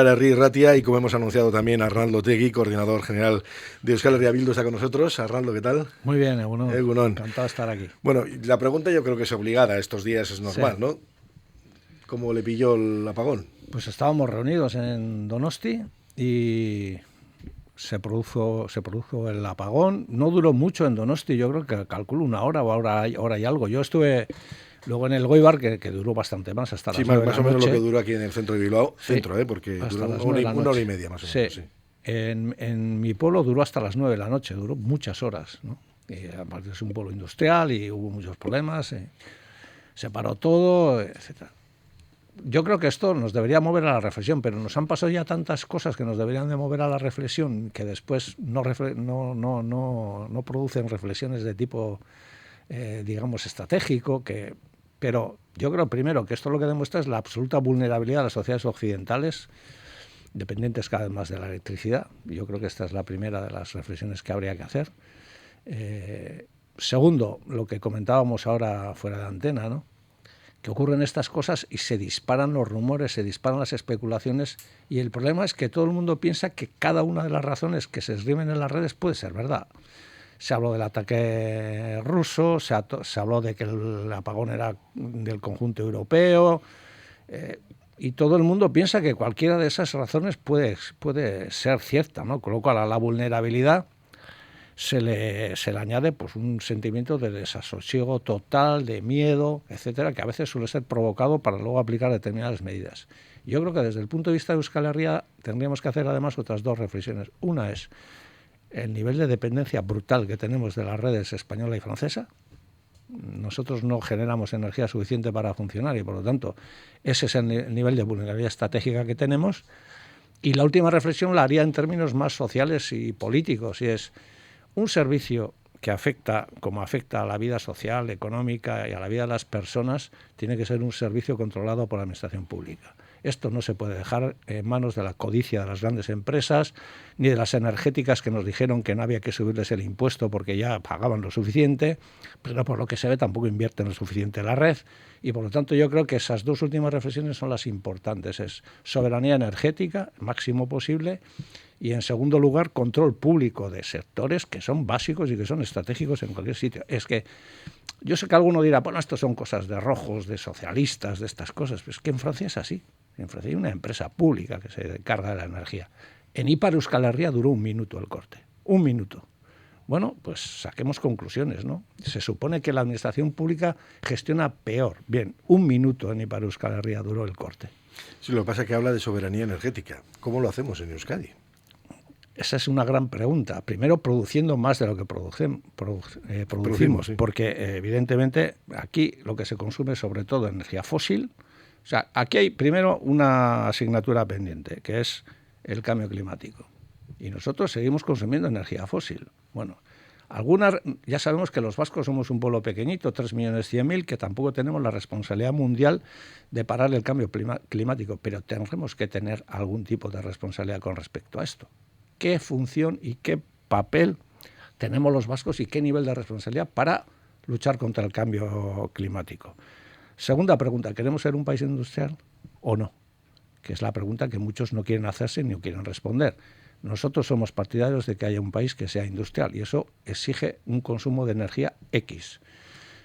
Herri Ratia, y como hemos anunciado también, Arnaldo Tegui, coordinador general de Euskal Herria Bildu, está con nosotros. Arnaldo, ¿qué tal? Muy bien, Egunon. Egunon. Encantado de estar aquí. Bueno, la pregunta yo creo que es obligada, estos días es Sí, normal, ¿no? ¿Cómo le pilló el apagón? pues estábamos reunidos en Donosti y se produjo el apagón. No duró mucho en Donosti, yo creo que calculo una hora o hora y algo. Yo estuve luego en el Goibar, que duró bastante más, hasta Sí, las 9 de más la o menos lo que noche. duró aquí en el centro de Bilbao, Sí, centro, porque hasta duró las 9 de la una hora y noche. media más o Sí, menos, sí. en mi pueblo duró hasta las 9 de la noche, duró muchas horas, ¿no? Y aparte es un pueblo industrial y hubo muchos problemas, se paró todo, etcétera. Yo creo que esto nos debería mover a la reflexión, pero nos han pasado ya tantas cosas que nos deberían de mover a la reflexión que después no producen reflexiones de tipo, digamos, estratégico. Pero yo creo primero que esto lo que demuestra es la absoluta vulnerabilidad de las sociedades occidentales, dependientes cada vez más de la electricidad. Yo creo que esta es la primera de las reflexiones que habría que hacer. Segundo, lo que comentábamos ahora fuera de antena, ¿no? Que ocurren estas cosas y se disparan los rumores, se disparan las especulaciones, y el problema es que todo el mundo piensa que cada una de las razones que se esgrimen en las redes puede ser verdad. Se habló del ataque ruso, se habló de que el apagón era del conjunto europeo, y todo el mundo piensa que cualquiera de esas razones puede ser cierta, ¿no? Con lo cual a la vulnerabilidad se le añade pues un sentimiento de desasosiego total, de miedo, etcétera, que a veces suele ser provocado para luego aplicar determinadas medidas. Yo creo que desde el punto de vista de Euskal Herria tendríamos que hacer además otras dos reflexiones. Una es el nivel de dependencia brutal que tenemos de las redes española y francesa. Nosotros no generamos energía suficiente para funcionar y por lo tanto ese es el nivel de vulnerabilidad estratégica que tenemos. Y la última reflexión la haría en términos más sociales y políticos, y es un servicio que afecta, como afecta a la vida social, económica y a la vida de las personas, tiene que ser un servicio controlado por la administración pública. Esto no se puede dejar en manos de la codicia de las grandes empresas, ni de las energéticas que nos dijeron que no había que subirles el impuesto porque ya pagaban lo suficiente, pero por lo que se ve tampoco invierten lo suficiente en la red. Y por lo tanto yo creo que esas dos últimas reflexiones son las importantes. Es soberanía energética, máximo posible, y en segundo lugar, control público de sectores que son básicos y que son estratégicos en cualquier sitio. Es que yo sé que alguno dirá, bueno, esto son cosas de rojos, de socialistas, de estas cosas. Pero es que en Francia es así. En Francia hay una empresa pública que se encarga de la energía. En Ipar Euskal Herria duró 1 minuto el corte. 1 minuto. Bueno, pues saquemos conclusiones, ¿no? Se supone que la administración pública gestiona peor. Bien, 1 minuto en Ipar Euskal Herria duró el corte. Sí, lo que pasa es que habla de soberanía energética. ¿Cómo lo hacemos en Euskadi? Esa es una gran pregunta. Primero, produciendo más de lo que producimos, Sí. porque evidentemente aquí lo que se consume es sobre todo energía fósil. O sea, aquí hay primero una asignatura pendiente, que es el cambio climático. Y nosotros seguimos consumiendo energía fósil. Bueno, ya sabemos que los vascos somos un pueblo pequeñito, 3.100.000, que tampoco tenemos la responsabilidad mundial de parar el cambio climático, pero tendremos que tener algún tipo de responsabilidad con respecto a esto. ¿Qué función y qué papel tenemos los vascos y qué nivel de responsabilidad para luchar contra el cambio climático? Segunda pregunta, ¿queremos ser un país industrial o no? Que es la pregunta que muchos no quieren hacerse ni quieren responder. Nosotros somos partidarios de que haya un país que sea industrial y eso exige un consumo de energía X.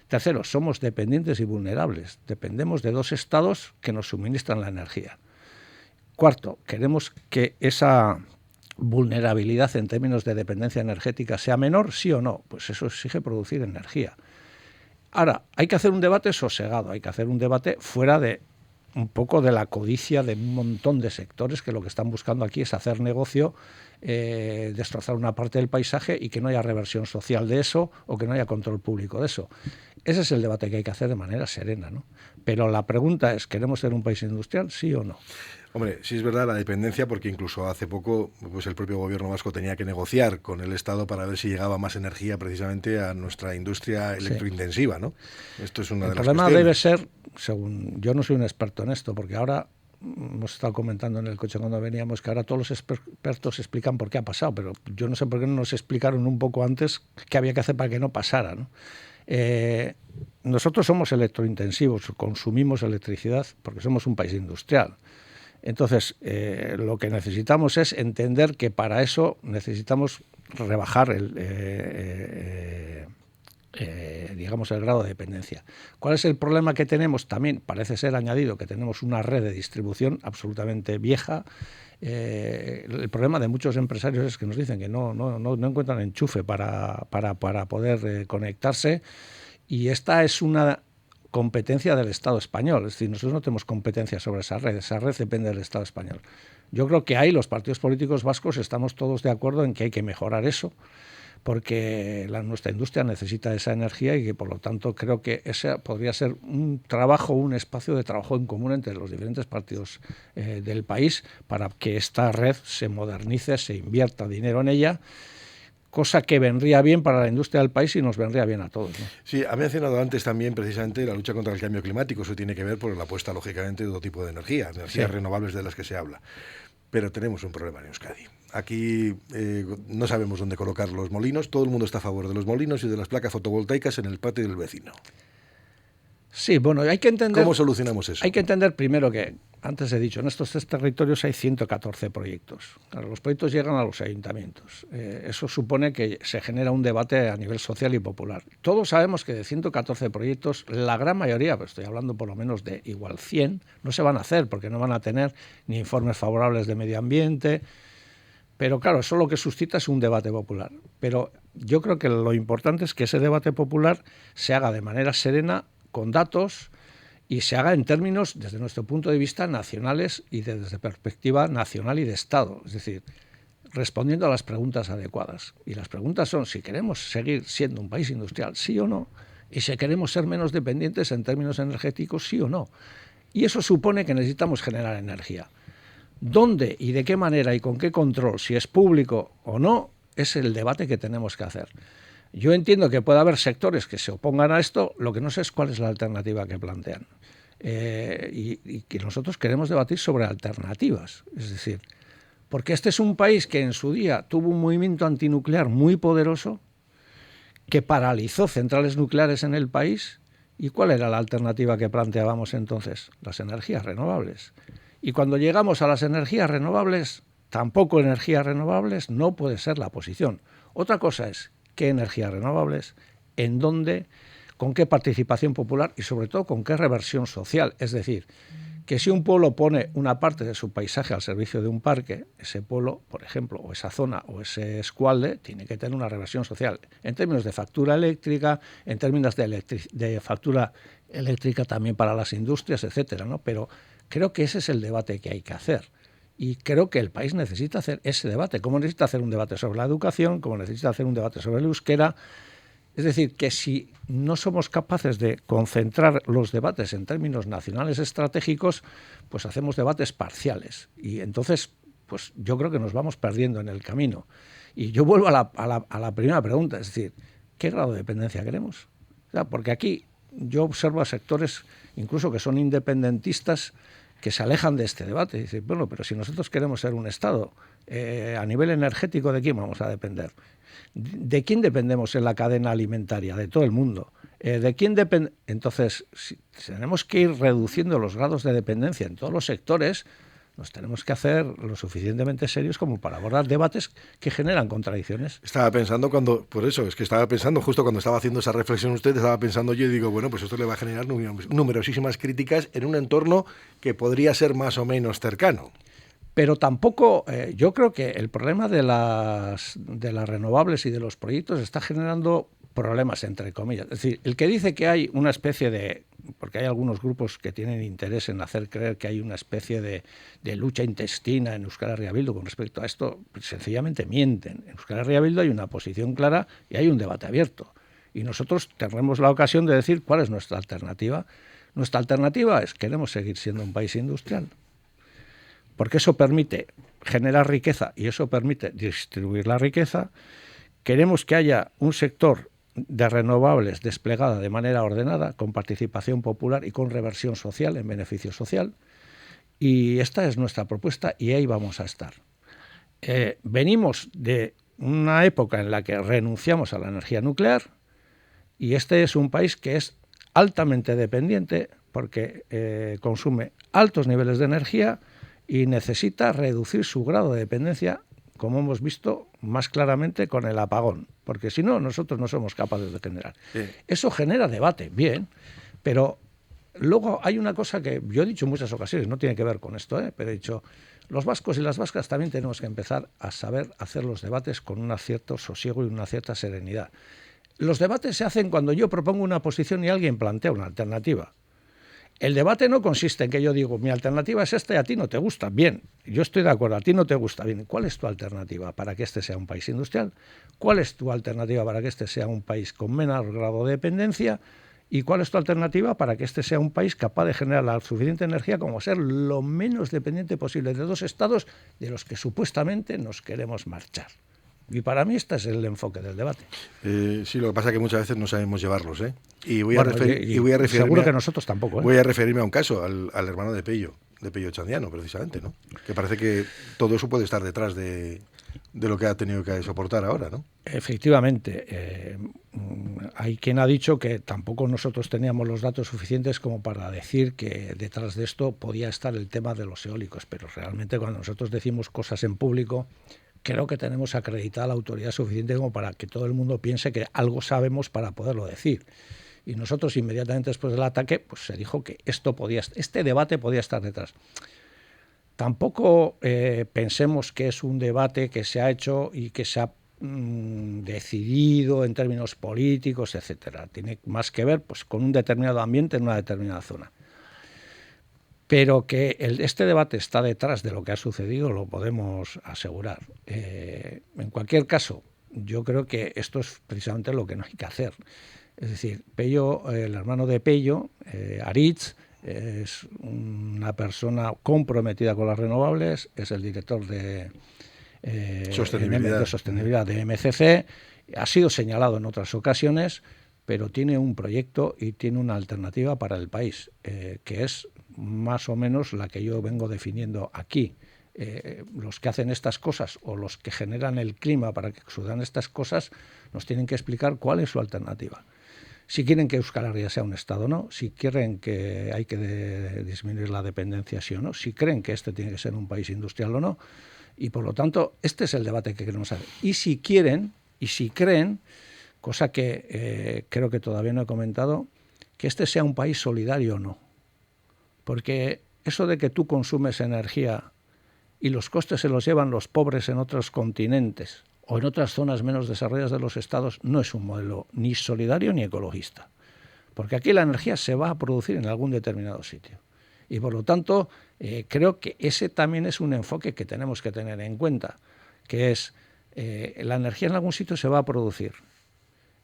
Tercero, somos dependientes y vulnerables. Dependemos de 2 estados que nos suministran la energía. Cuarto, queremos que esa vulnerabilidad en términos de dependencia energética sea menor, sí o no. Pues eso exige producir energía. Ahora, hay que hacer un debate sosegado, hay que hacer un debate fuera de un poco de la codicia de un montón de sectores que lo que están buscando aquí es hacer negocio, destrozar una parte del paisaje y que no haya reversión social de eso o que no haya control público de eso. Ese es el debate que hay que hacer de manera serena, ¿no? Pero la pregunta es, ¿queremos ser un país industrial, sí o no? Hombre, sí es verdad la dependencia, porque incluso hace poco pues el propio gobierno vasco tenía que negociar con el Estado para ver si llegaba más energía precisamente a nuestra industria electrointensiva, ¿no? Esto es una de las cuestiones. El problema debe ser, según yo no soy un experto en esto, porque ahora hemos estado comentando en el coche cuando veníamos que ahora todos los expertos explican por qué ha pasado, pero yo no sé por qué no nos explicaron un poco antes qué había que hacer para que no pasara, ¿no? Nosotros somos electrointensivos, consumimos electricidad porque somos un país industrial. Entonces, lo que necesitamos es entender que para eso necesitamos rebajar digamos, el grado de dependencia. ¿Cuál es el problema que tenemos? También parece ser añadido que tenemos una red de distribución absolutamente vieja. El problema de muchos empresarios es que nos dicen que no encuentran enchufe para poder conectarse, y esta es una competencia del Estado español. Es decir, nosotros no tenemos competencia sobre esa red depende del Estado español. Yo creo que ahí los partidos políticos vascos estamos todos de acuerdo en que hay que mejorar eso, porque nuestra industria necesita esa energía, y que por lo tanto creo que ese podría ser un espacio de trabajo en común entre los diferentes partidos del país, para que esta red se modernice, se invierta dinero en ella, cosa que vendría bien para la industria del país y nos vendría bien a todos, ¿no? Sí, ha mencionado antes también precisamente la lucha contra el cambio climático. Eso tiene que ver por la apuesta, lógicamente, de todo tipo de energías renovables de las que se habla. Pero tenemos un problema en Euskadi. Aquí no sabemos dónde colocar los molinos. Todo el mundo está a favor de los molinos y de las placas fotovoltaicas en el patio del vecino. Sí, bueno, hay que entender... ¿Cómo solucionamos eso? Hay que entender primero que, antes he dicho, en estos 3 territorios hay 114 proyectos. Claro, los proyectos llegan a los ayuntamientos. Eso supone que se genera un debate a nivel social y popular. Todos sabemos que de 114 proyectos, la gran mayoría, pues estoy hablando por lo menos de igual 100, no se van a hacer porque no van a tener ni informes favorables de medio ambiente. Pero claro, eso lo que suscita es un debate popular. Pero yo creo que lo importante es que ese debate popular se haga de manera serena, con datos, y se haga en términos, desde nuestro punto de vista, nacionales y desde perspectiva nacional y de Estado. Es decir, respondiendo a las preguntas adecuadas. Y las preguntas son si queremos seguir siendo un país industrial, sí o no, y si queremos ser menos dependientes en términos energéticos, sí o no. Y eso supone que necesitamos generar energía. ¿Dónde y de qué manera y con qué control, si es público o no, es el debate que tenemos que hacer? Yo entiendo que puede haber sectores que se opongan a esto, lo que no sé es cuál es la alternativa que plantean. Y que nosotros queremos debatir sobre alternativas. Es decir, porque este es un país que en su día tuvo un movimiento antinuclear muy poderoso, que paralizó centrales nucleares en el país. ¿Y cuál era la alternativa que planteábamos entonces? Las energías renovables. Y cuando llegamos a las energías renovables, tampoco energías renovables no puede ser la posición. Otra cosa es qué energías renovables, en dónde, con qué participación popular y sobre todo con qué reversión social. Es decir, que si un pueblo pone una parte de su paisaje al servicio de un parque, ese pueblo, por ejemplo, o esa zona o ese escualde, tiene que tener una reversión social en términos de factura eléctrica, en términos de factura eléctrica también para las industrias, etcétera, ¿no? Pero creo que ese es el debate que hay que hacer. Y creo que el país necesita hacer ese debate, como necesita hacer un debate sobre la educación, como necesita hacer un debate sobre el euskera. Es decir, que si no somos capaces de concentrar los debates en términos nacionales estratégicos, pues hacemos debates parciales. Y entonces, pues yo creo que nos vamos perdiendo en el camino. Y yo vuelvo a la primera pregunta, es decir, ¿qué grado de dependencia queremos? O sea, porque aquí yo observo a sectores, incluso que son independentistas, que se alejan de este debate. Y dicen, bueno, pero si nosotros queremos ser un Estado, a nivel energético, ¿de quién vamos a depender? ¿De quién dependemos en la cadena alimentaria? De todo el mundo. ¿De quién depende? Entonces, si tenemos que ir reduciendo los grados de dependencia en todos los sectores, nos tenemos que hacer lo suficientemente serios como para abordar debates que generan contradicciones. Estaba pensando justo cuando estaba haciendo esa reflexión usted, estaba pensando yo y digo, bueno, pues esto le va a generar numerosísimas críticas en un entorno que podría ser más o menos cercano. Pero tampoco, yo creo que el problema de las renovables y de los proyectos está generando problemas, entre comillas. Es decir, el que dice que hay una especie de... Porque hay algunos grupos que tienen interés en hacer creer que hay una especie de lucha intestina en Euskal Herria Bildu con respecto a esto, sencillamente mienten. En Euskal Herria Bildu hay una posición clara y hay un debate abierto. Y nosotros tendremos la ocasión de decir cuál es nuestra alternativa. Nuestra alternativa es, queremos seguir siendo un país industrial, porque eso permite generar riqueza y eso permite distribuir la riqueza. Queremos que haya un sector de renovables desplegada de manera ordenada, con participación popular y con reversión social, en beneficio social. Y esta es nuestra propuesta y ahí vamos a estar. Venimos de una época en la que renunciamos a la energía nuclear y este es un país que es altamente dependiente porque consume altos niveles de energía y necesita reducir su grado de dependencia, como hemos visto más claramente con el apagón, porque si no, nosotros no somos capaces de generar. Sí. Eso genera debate, bien, pero luego hay una cosa que yo he dicho en muchas ocasiones, no tiene que ver con esto, pero he dicho, los vascos y las vascas también tenemos que empezar a saber hacer los debates con un cierto sosiego y una cierta serenidad. Los debates se hacen cuando yo propongo una posición y alguien plantea una alternativa. El debate no consiste en que yo digo, mi alternativa es esta y a ti no te gusta. Bien, yo estoy de acuerdo, a ti no te gusta. Bien, ¿cuál es tu alternativa para que este sea un país industrial? ¿Cuál es tu alternativa para que este sea un país con menor grado de dependencia? ¿Y cuál es tu alternativa para que este sea un país capaz de generar la suficiente energía como ser lo menos dependiente posible de dos estados de los que supuestamente nos queremos marchar? Y para mí este es el enfoque del debate. Sí, lo que pasa es que muchas veces no sabemos llevarlos, ¿eh? Y voy a referirme... Seguro que nosotros tampoco, ¿eh? Voy a referirme a un caso, al hermano de Pello Chandiano, precisamente, ¿no? Que parece que todo eso puede estar detrás de lo que ha tenido que soportar ahora, ¿no? Efectivamente. Hay quien ha dicho que tampoco nosotros teníamos los datos suficientes como para decir que detrás de esto podía estar el tema de los eólicos, pero realmente cuando nosotros decimos cosas en público, creo que tenemos acreditada la autoridad suficiente como para que todo el mundo piense que algo sabemos para poderlo decir. Y nosotros inmediatamente después del ataque pues se dijo que este debate podía estar detrás. Tampoco pensemos que es un debate que se ha hecho y que se ha decidido en términos políticos, etcétera. Tiene más que ver pues, con un determinado ambiente en una determinada zona. Pero que este debate está detrás de lo que ha sucedido lo podemos asegurar. En cualquier caso, yo creo que esto es precisamente lo que no hay que hacer. Es decir, Pello, el hermano de Pello, Aritz, es una persona comprometida con las renovables, es el director de sostenibilidad de MCC, ha sido señalado en otras ocasiones, pero tiene un proyecto y tiene una alternativa para el país, que es más o menos la que yo vengo definiendo aquí. Los que hacen estas cosas o los que generan el clima para que sucedan estas cosas nos tienen que explicar cuál es su alternativa. Si quieren que Euskal Herria sea un Estado o no, si quieren que hay que disminuir la dependencia sí o no, si creen que este tiene que ser un país industrial o no, y por lo tanto este es el debate que queremos hacer. Y si quieren, y si creen, cosa que creo que todavía no he comentado, que este sea un país solidario o no. Porque eso de que tú consumes energía y los costes se los llevan los pobres en otros continentes o en otras zonas menos desarrolladas de los estados, no es un modelo ni solidario ni ecologista. Porque aquí la energía se va a producir en algún determinado sitio. Y por lo tanto, creo que ese también es un enfoque que tenemos que tener en cuenta, que es la energía en algún sitio se va a producir.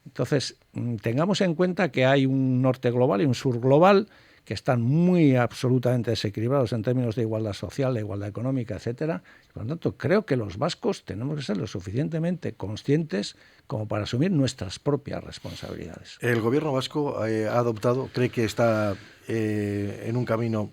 Entonces, tengamos en cuenta que hay un norte global y un sur global que están muy absolutamente desequilibrados en términos de igualdad social, de igualdad económica, etcétera. Por lo tanto, creo que los vascos tenemos que ser lo suficientemente conscientes como para asumir nuestras propias responsabilidades. ¿El gobierno vasco ha adoptado, cree que está en un camino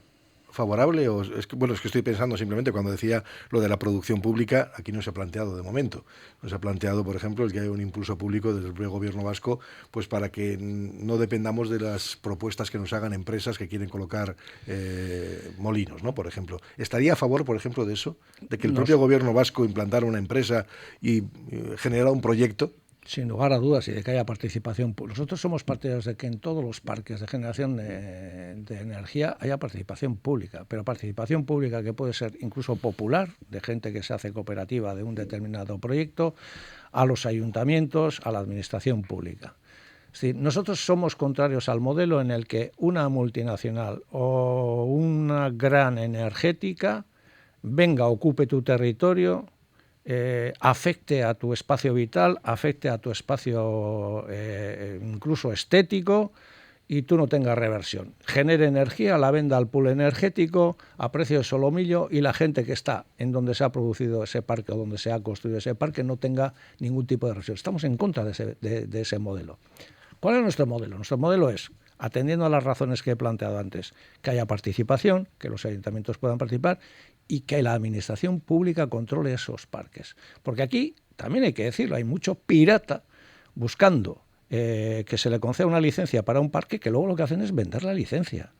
favorable? O es que estoy pensando simplemente cuando decía lo de la producción pública, aquí no se ha planteado de momento. No se ha planteado, por ejemplo, el que haya un impulso público desde el propio gobierno vasco, pues para que no dependamos de las propuestas que nos hagan empresas que quieren colocar molinos, ¿no? Por ejemplo. ¿Estaría a favor, por ejemplo, de eso? De que el propio gobierno vasco implantara una empresa y generara un proyecto. Sin lugar a dudas, y de que haya participación. Nosotros somos partidarios de que en todos los parques de generación de energía haya participación pública, pero participación pública que puede ser incluso popular, de gente que se hace cooperativa de un determinado proyecto, a los ayuntamientos, a la administración pública. Es decir, nosotros somos contrarios al modelo en el que una multinacional o una gran energética venga, ocupe tu territorio, afecte a tu espacio vital, afecte a tu espacio incluso estético y tú no tengas reversión. Genere energía, la venda al pool energético a precio de solomillo y la gente que está en donde se ha producido ese parque o donde se ha construido ese parque no tenga ningún tipo de reversión. Estamos en contra de ese modelo. ¿Cuál es nuestro modelo? Nuestro modelo es, atendiendo a las razones que he planteado antes, que haya participación, que los ayuntamientos puedan participar y que la administración pública controle esos parques. Porque aquí, también hay que decirlo, hay mucho pirata buscando que se le conceda una licencia para un parque que luego lo que hacen es vender la licencia.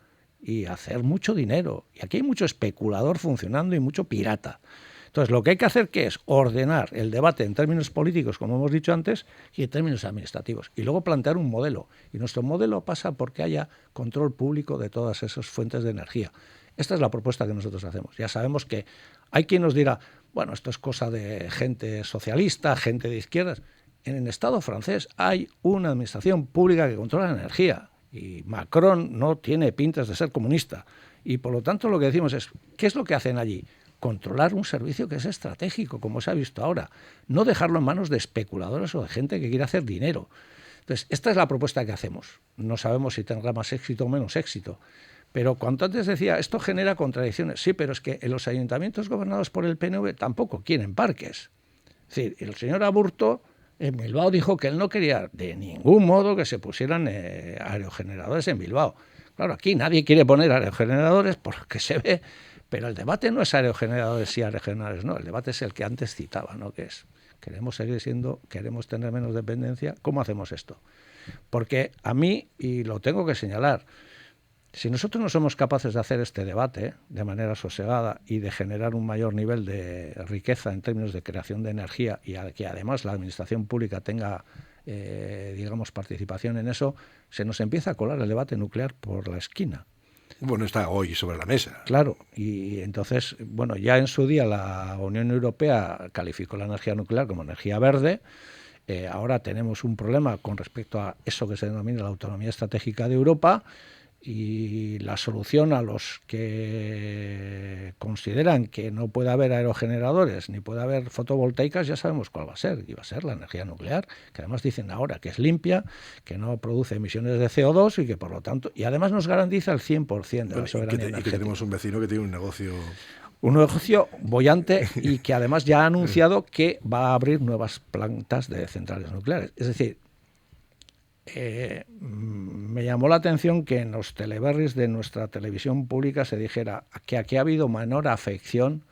y hacer mucho dinero. Y aquí hay mucho especulador funcionando y mucho pirata. Entonces, lo que hay que hacer, ¿qué es? Ordenar el debate en términos políticos, como hemos dicho antes, y en términos administrativos. Y luego plantear un modelo. Y nuestro modelo pasa porque haya control público de todas esas fuentes de energía. Esta es la propuesta que nosotros hacemos. Ya sabemos que hay quien nos dirá, bueno, esto es cosa de gente socialista, gente de izquierdas. En el Estado francés hay una administración pública que controla la energía. Y Macron no tiene pintas de ser comunista. Y por lo tanto lo que decimos es, ¿qué es lo que hacen allí? Controlar un servicio que es estratégico, como se ha visto ahora. No dejarlo en manos de especuladores o de gente que quiere hacer dinero. Entonces, esta es la propuesta que hacemos. No sabemos si tendrá más éxito o menos éxito. Pero cuanto antes decía, esto genera contradicciones. Sí, pero es que en los ayuntamientos gobernados por el PNV tampoco quieren parques. Es decir, el señor Aburto en Bilbao dijo que él no quería de ningún modo que se pusieran aerogeneradores en Bilbao. Claro, aquí nadie quiere poner aerogeneradores porque se ve. Pero el debate no es aerogeneradores y aerogeneradores, no. El debate es el que antes citaba, ¿no? Que es, queremos tener menos dependencia. ¿Cómo hacemos esto? Porque a mí, y lo tengo que señalar, si nosotros no somos capaces de hacer este debate de manera sosegada y de generar un mayor nivel de riqueza en términos de creación de energía y que además la administración pública tenga, digamos, participación en eso, se nos empieza a colar el debate nuclear por la esquina. Bueno, está hoy sobre la mesa. Claro, y entonces, bueno, ya en su día la Unión Europea calificó la energía nuclear como energía verde. Ahora tenemos un problema con respecto a eso que se denomina la autonomía estratégica de Europa, y la solución a los que consideran que no puede haber aerogeneradores ni puede haber fotovoltaicas, ya sabemos cuál va a ser, y va a ser la energía nuclear, que además dicen ahora que es limpia, que no produce emisiones de CO2 y que por lo tanto, y además nos garantiza el 100% de la soberanía energética. Y que tenemos un vecino que tiene un negocio boyante y que además ya ha anunciado que va a abrir nuevas plantas de centrales nucleares. Es decir, me llamó la atención que en los teleberries de nuestra televisión pública se dijera que aquí ha habido menor afección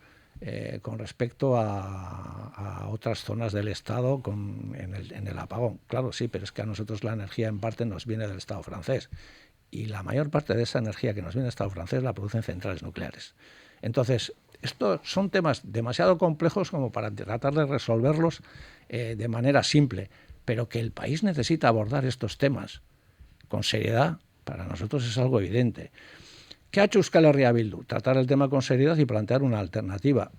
con respecto a otras zonas del Estado en el apagón. Claro, sí, pero es que a nosotros la energía en parte nos viene del Estado francés y la mayor parte de esa energía que nos viene del Estado francés la producen centrales nucleares. Entonces, estos son temas demasiado complejos como para tratar de resolverlos de manera simple. Pero que el país necesita abordar estos temas con seriedad, para nosotros es algo evidente. ¿Qué ha hecho Euskal Herria Bildu? Tratar el tema con seriedad y plantear una alternativa.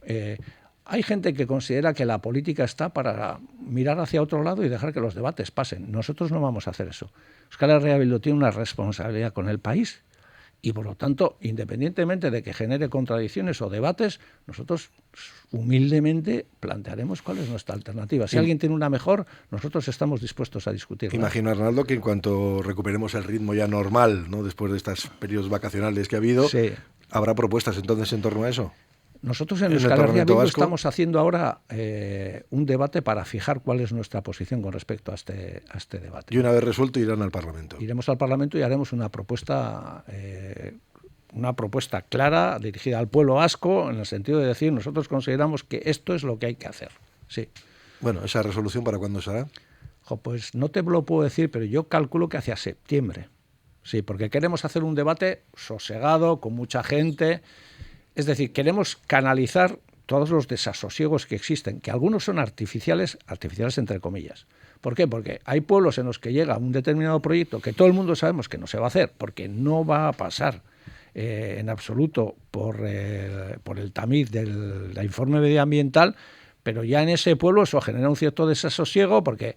Hay gente que considera que la política está para mirar hacia otro lado y dejar que los debates pasen. Nosotros no vamos a hacer eso. Euskal Herria Bildu tiene una responsabilidad con el país y, por lo tanto, independientemente de que genere contradicciones o debates, nosotros humildemente plantearemos cuál es nuestra alternativa. Si alguien tiene una mejor, nosotros estamos dispuestos a discutirla. Imagino, Arnaldo, que en cuanto recuperemos el ritmo ya normal, ¿no?, después de estos periodos vacacionales que ha habido, sí, ¿habrá propuestas entonces en torno a eso? Nosotros en Euskal Herria Bildu estamos haciendo ahora un debate para fijar cuál es nuestra posición con respecto a este debate. Y una vez resuelto irán al Parlamento. Iremos al Parlamento y haremos una propuesta clara, dirigida al pueblo vasco, en el sentido de decir, nosotros consideramos que esto es lo que hay que hacer. Sí. Bueno, ¿esa resolución para cuándo será? Pues no te lo puedo decir, pero yo calculo que hacia septiembre. Sí, porque queremos hacer un debate sosegado, con mucha gente. Es decir, queremos canalizar todos los desasosiegos que existen, que algunos son artificiales entre comillas. ¿Por qué? Porque hay pueblos en los que llega un determinado proyecto que todo el mundo sabemos que no se va a hacer, porque no va a pasar en absoluto por el tamiz del informe medioambiental, pero ya en ese pueblo eso genera un cierto desasosiego, porque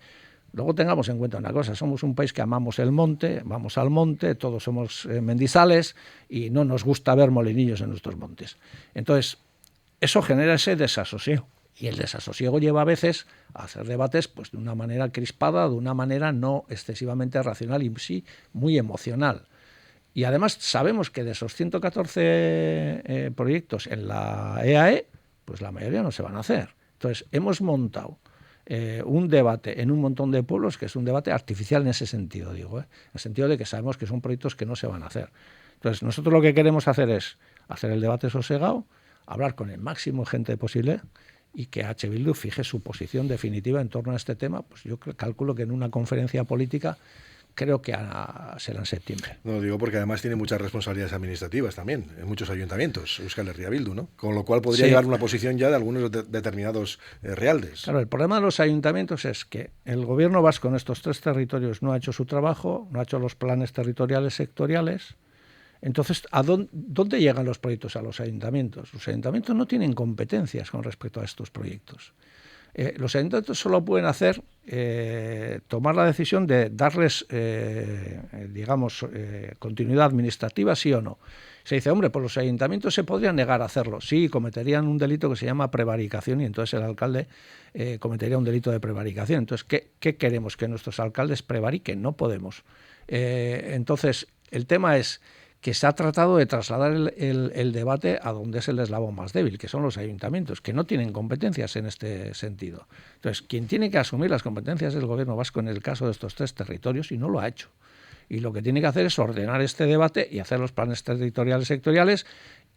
luego tengamos en cuenta una cosa, somos un país que amamos el monte, vamos al monte, todos somos mendizales y no nos gusta ver molinillos en nuestros montes. Entonces, eso genera ese desasosiego. Y el desasosiego lleva a veces a hacer debates pues, de una manera crispada, de una manera no excesivamente racional y sí muy emocional. Y además sabemos que de esos 114 proyectos en la EAE, pues la mayoría no se van a hacer. Entonces, hemos montado un debate en un montón de pueblos que es un debate artificial en ese sentido, digo, en el sentido de que sabemos que son proyectos que no se van a hacer. Entonces, nosotros lo que queremos hacer es hacer el debate sosegado, hablar con el máximo de gente posible y que H. Bildu fije su posición definitiva en torno a este tema. Pues yo calculo que en una conferencia política creo que será en septiembre. No, digo porque además tiene muchas responsabilidades administrativas también, en muchos ayuntamientos, Euskal Herria Bildu, ¿no? Con lo cual podría llevar una posición ya de algunos determinados realdes. Claro, el problema de los ayuntamientos es que el gobierno vasco en estos 3 territorios no ha hecho su trabajo, no ha hecho los planes territoriales sectoriales. Entonces, ¿a dónde llegan los proyectos a los ayuntamientos? Los ayuntamientos no tienen competencias con respecto a estos proyectos. Los ayuntamientos solo pueden hacer, tomar la decisión de darles, continuidad administrativa, sí o no. Se dice, hombre, pues los ayuntamientos se podrían negar a hacerlo. Sí, cometerían un delito que se llama prevaricación y entonces el alcalde cometería un delito de prevaricación. Entonces, ¿qué queremos? ¿Que nuestros alcaldes prevariquen? No podemos. Entonces, el tema es que se ha tratado de trasladar el debate a donde es el eslabón más débil, que son los ayuntamientos, que no tienen competencias en este sentido. Entonces, quien tiene que asumir las competencias es el gobierno vasco en el caso de estos 3 territorios y no lo ha hecho. Y lo que tiene que hacer es ordenar este debate y hacer los planes territoriales sectoriales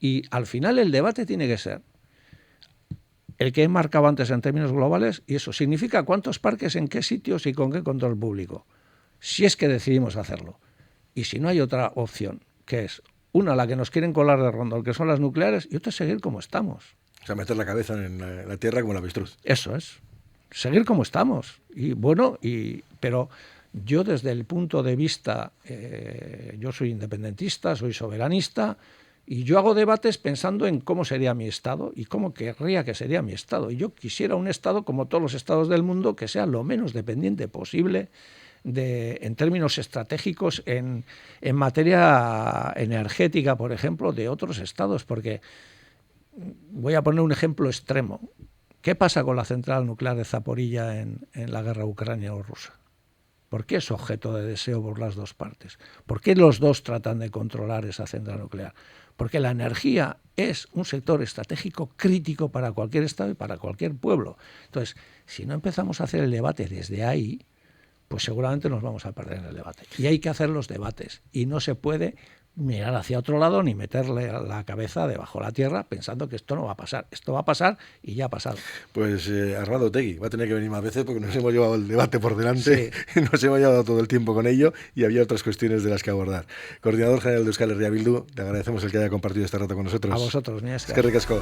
y al final el debate tiene que ser el que he marcado antes en términos globales y eso significa cuántos parques, en qué sitios y con qué control público, si es que decidimos hacerlo. Y si no hay otra opción, que es una, la que nos quieren colar de rondón, que son las nucleares, y otra es seguir como estamos. O sea, meter la cabeza en la tierra como el avestruz. Eso es, seguir como estamos. Y bueno, pero yo desde el punto de vista, yo soy independentista, soy soberanista, y yo hago debates pensando en cómo sería mi Estado y cómo querría que sería mi Estado. Y yo quisiera un Estado, como todos los Estados del mundo, que sea lo menos dependiente posible en términos estratégicos en materia energética, por ejemplo, de otros estados, porque voy a poner un ejemplo extremo. ¿Qué pasa con la central nuclear de Zaporilla en la guerra ucraniano-rusa? ¿Por qué es objeto de deseo por las dos partes? ¿Por qué los dos tratan de controlar esa central nuclear? Porque la energía es un sector estratégico crítico para cualquier estado y para cualquier pueblo. Entonces, si no empezamos a hacer el debate desde ahí, pues seguramente nos vamos a perder en el debate. Y hay que hacer los debates. Y no se puede mirar hacia otro lado ni meterle la cabeza debajo de la tierra pensando que esto no va a pasar. Esto va a pasar y ya ha pasado. Pues Arnaldo Otegi va a tener que venir más veces porque nos hemos llevado el debate por delante, sí. Nos hemos llevado todo el tiempo con ello y había otras cuestiones de las que abordar. Coordinador general de Euskal Herria Bildu, te agradecemos el que haya compartido este rato con nosotros. A vosotros, mi eskerrik asko.